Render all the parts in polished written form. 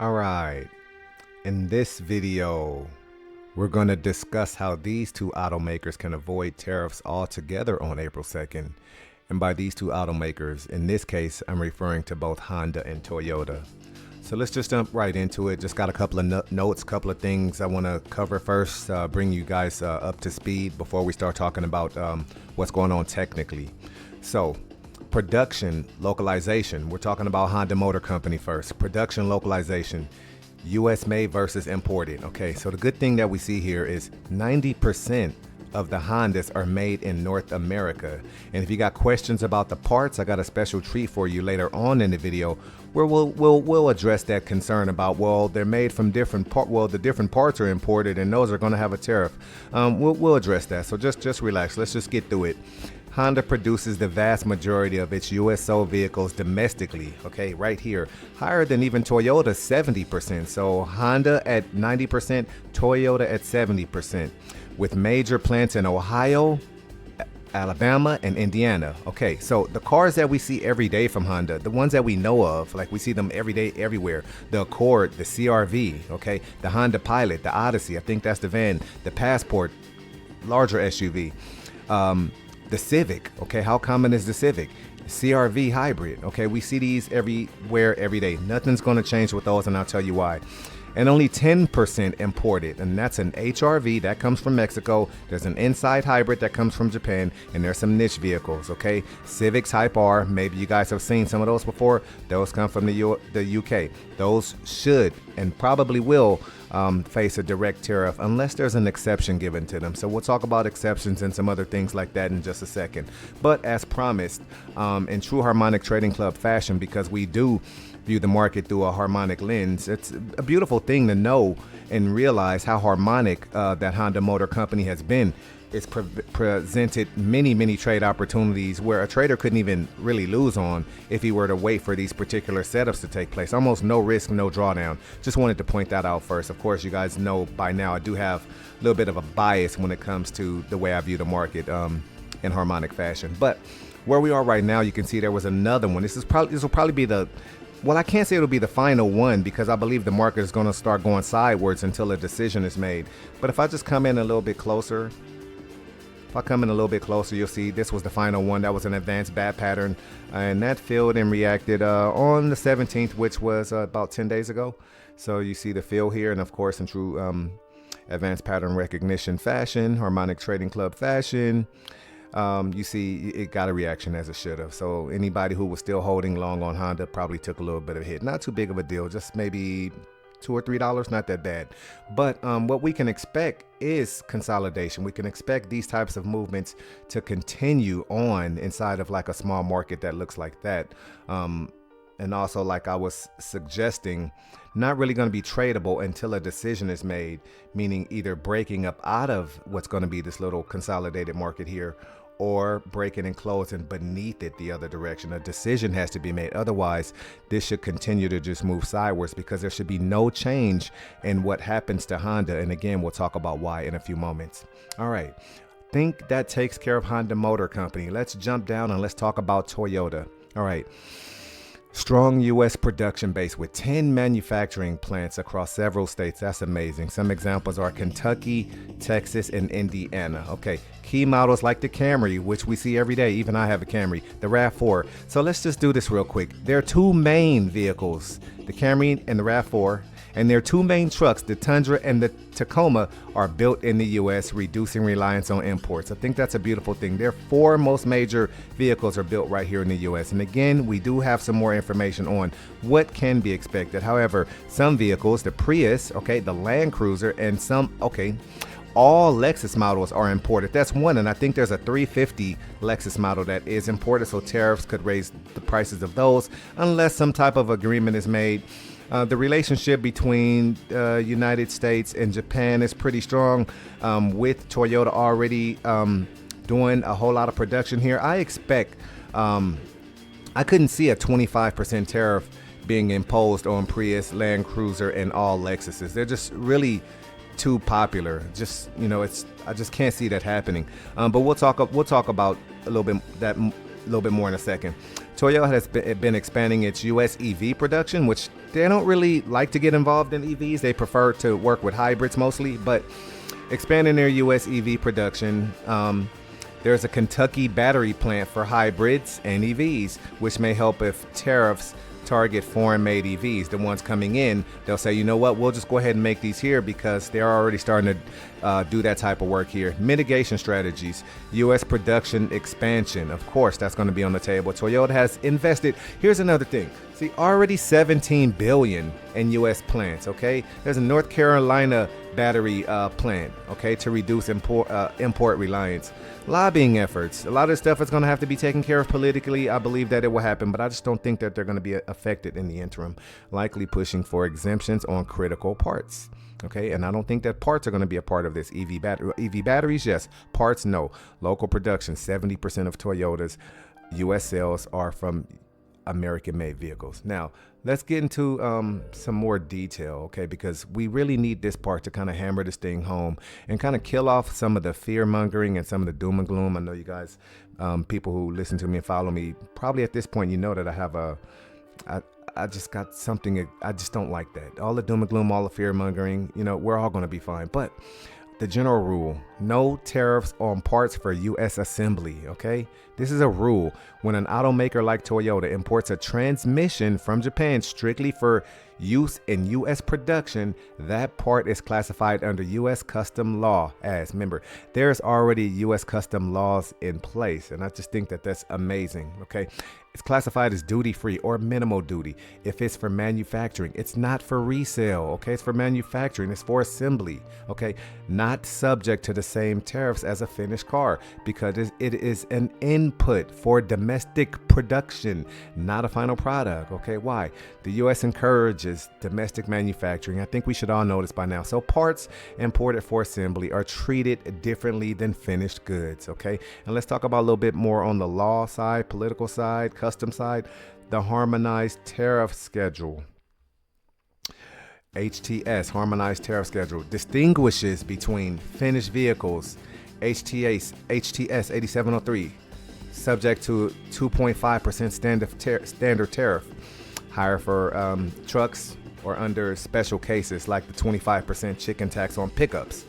Alright, in this video, we're going to discuss how these two automakers can avoid tariffs altogether on April 2nd. And by these two automakers, in this case, I'm referring to both Honda and Toyota. So let's just jump right into it. Just got a couple of notes, couple of things I want to cover first, bring you guys up to speed before we start talking about what's going on technically. So, production localization. We're talking about Honda Motor Company first. Production localization, US made versus imported. Okay, so the good thing that we see here is 90% of the Hondas are made in North America. And if you got questions about the parts, I got a special treat for you later on in the video where we'll address that concern about, well, they're made from different the different parts are imported and those are going to have a tariff. We'll address that. So just relax. Let's just get through it. Honda produces the vast majority of its US sold vehicles domestically, okay, right here, higher than even Toyota, 70%. So Honda at 90%, Toyota at 70%, with major plants in Ohio, Alabama, and Indiana. Okay, so the cars that we see every day from Honda, the ones that we know of, like we see them every day, everywhere, the Accord, the CR-V, okay, the Honda Pilot, the Odyssey, I think that's the van, the Passport, larger SUV, the Civic, okay, how common is the Civic? CR-V hybrid, okay, we see these everywhere, every day. Nothing's going to change with those, and I'll tell you why. And only 10% imported, and that's an HR-V that comes from Mexico. There's an inside hybrid that comes from Japan, and there's some niche vehicles, okay? Civics Type R, maybe you guys have seen some of those before. Those come from the UK. Those should and probably will face a direct tariff unless there's an exception given to them. So we'll talk about exceptions and some other things like that in just a second. But as promised, in true Harmonic Trading Club fashion, because we do view the market through a harmonic lens, it's a beautiful thing to know and realize how harmonic that Honda Motor Company has been. It's presented many trade opportunities where a trader couldn't even really lose on if he were to wait for these particular setups to take place. Almost no risk, no drawdown. Just wanted to point that out first. Of course, you guys know by now I do have a little bit of a bias when it comes to the way I view the market in harmonic fashion. But where we are right now, you can see there was another one. This will probably be the, well, I can't say it'll be the final one because I believe the market is going to start going sideways until a decision is made. But if I just come in a little bit closer, you'll see this was the final one. That was an advanced bat pattern, and that filled and reacted on the 17th, which was about 10 days ago. So you see the fill here, and of course in true advanced pattern recognition fashion, Harmonic Trading Club fashion, you see it got a reaction as it should have. So anybody who was still holding long on Honda probably took a little bit of a hit. Not too big of a deal, just maybe $2 or $3, not that bad. But what we can expect is consolidation. We can expect these types of movements to continue on inside of like a small market that looks like that. And also, like I was suggesting, not really going to be tradable until a decision is made, meaning either breaking up out of what's going to be this little consolidated market here, or breaking and closing beneath it the other direction. A decision has to be made. Otherwise, this should continue to just move sideways because there should be no change in what happens to Honda. And again, we'll talk about why in a few moments. All right. Think that takes care of Honda Motor Company. Let's jump down and let's talk about Toyota. All right. Strong U.S. production base with 10 manufacturing plants across several states. That's amazing. Some examples are Kentucky, Texas, and Indiana. Okay, key models like the Camry, which we see every day. Even I have a Camry, the RAV4. So let's just do this real quick. There are two main vehicles, the Camry and the RAV4. And their two main trucks, the Tundra and the Tacoma, are built in the U.S., reducing reliance on imports. I think that's a beautiful thing. Their four most major vehicles are built right here in the U.S. And again, we do have some more information on what can be expected. However, some vehicles, the Prius, okay, the Land Cruiser, and some, okay, all Lexus models are imported. That's one, and I think there's a 350 Lexus model that is imported, so tariffs could raise the prices of those unless some type of agreement is made. The relationship between United States and Japan is pretty strong, with Toyota already doing a whole lot of production here. I expect, I couldn't see a 25% tariff being imposed on Prius, Land Cruiser, and all Lexuses. They're just really too popular. Just, you know, I just can't see that happening. But we'll talk about a little bit more in a second. Toyota has been expanding its US EV production, which they don't really like to get involved in EVs. They prefer to work with hybrids mostly, but expanding their U.S. EV production. There's a Kentucky battery plant for hybrids and EVs, which may help if tariffs target foreign-made EVs. The ones coming in, they'll say, you know what, we'll just go ahead and make these here because they're already starting to do that type of work here. Mitigation strategies, U.S. production expansion. Of course, that's going to be on the table. Toyota has invested. Here's another thing. See, already $17 billion in U.S. plants, okay? There's a North Carolina battery plant, okay, to reduce import reliance. Lobbying efforts. A lot of this stuff is going to have to be taken care of politically. I believe that it will happen, but I just don't think that they're going to be affected in the interim. Likely pushing for exemptions on critical parts. Okay, and I don't think that parts are going to be a part of this. EV batteries, yes. Parts, no. Local production, 70% of Toyota's U.S. sales are from American-made vehicles. Now, let's get into some more detail, okay, because we really need this part to kind of hammer this thing home and kind of kill off some of the fear-mongering and some of the doom and gloom. I know you guys, people who listen to me and follow me, probably at this point, you know that I have I just got something, I just don't like that. All the doom and gloom, all the fear-mongering, you know, we're all going to be fine. But the general rule, no tariffs on parts for U.S. assembly, okay? This is a rule. When an automaker like Toyota imports a transmission from Japan strictly for use in U.S. production, that part is classified under U.S. custom law as, remember, there's already U.S. custom laws in place, and I just think that that's amazing, okay? It's classified as duty-free or minimal duty. If it's for manufacturing, it's not for resale, okay? It's for manufacturing, it's for assembly, okay? Not subject to the same tariffs as a finished car because it is an input for domestic production, not a final product, okay? Why? The U.S. encourages domestic manufacturing. I think we should all know this by now. So parts imported for assembly are treated differently than finished goods, okay? And let's talk about a little bit more on the law side, political side, custom side, the harmonized tariff schedule. HTS, harmonized tariff schedule, distinguishes between finished vehicles, HTS 8703, subject to 2.5% standard tariff, higher for trucks or under special cases like the 25% chicken tax on pickups.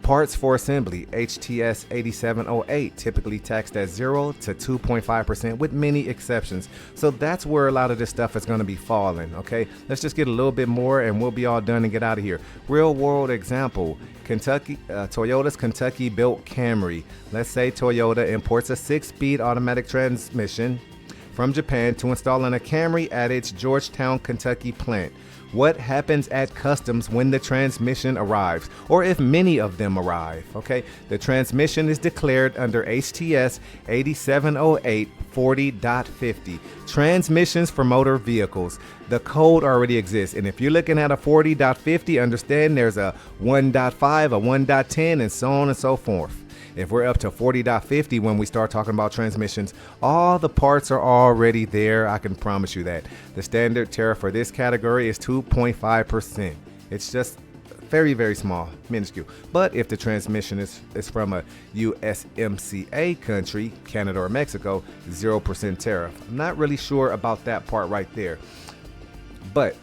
Parts for assembly, HTS 8708, typically taxed at 0 to 2.5% with many exceptions. So that's where a lot of this stuff is going to be falling, okay? Let's just get a little bit more and we'll be all done and get out of here. Real world example, Toyota's Kentucky built Camry. Let's say Toyota imports a 6-speed automatic transmission from Japan to install in a Camry at its Georgetown, Kentucky plant. What happens at customs when the transmission arrives, or if many of them arrive, okay? The transmission is declared under HTS 8708 40.50. Transmissions for motor vehicles. The code already exists, and if you're looking at a 40.50, understand there's a 1.5, a 1.10, and so on and so forth. If we're up to 40.50 when we start talking about transmissions, all the parts are already there. I can promise you that. The standard tariff for this category is 2.5%. It's just very, very small, minuscule. But if the transmission is from a USMCA country, Canada or Mexico, 0% tariff. I'm not really sure about that part right there. But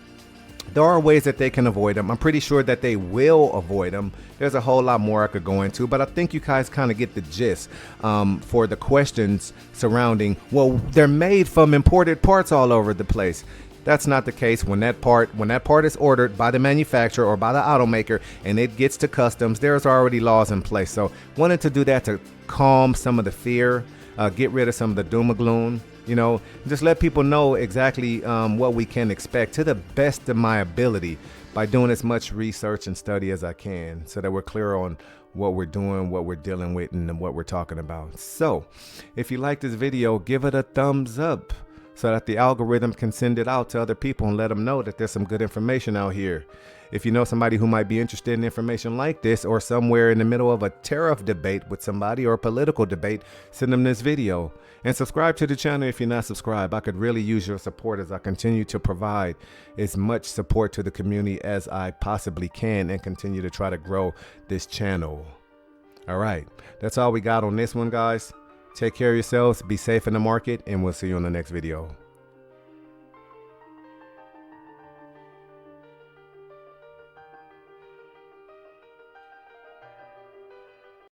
there are ways that they can avoid them. I'm pretty sure that they will avoid them. There's a whole lot more I could go into, but I think you guys kind of get the gist for the questions surrounding, well, they're made from imported parts all over the place. That's not the case. When that part is ordered by the manufacturer or by the automaker and it gets to customs, there's already laws in place. So wanted to do that to calm some of the fear, get rid of some of the doom and gloom. You know, just let people know exactly what we can expect to the best of my ability by doing as much research and study as I can so that we're clear on what we're doing, what we're dealing with, and what we're talking about. So if you like this video, give it a thumbs up so that the algorithm can send it out to other people and let them know that there's some good information out here. If you know somebody who might be interested in information like this or somewhere in the middle of a tariff debate with somebody or a political debate, send them this video. And subscribe to the channel if you're not subscribed. I could really use your support as I continue to provide as much support to the community as I possibly can and continue to try to grow this channel. All right, that's all we got on this one, guys. Take care of yourselves, be safe in the market, and we'll see you on the next video.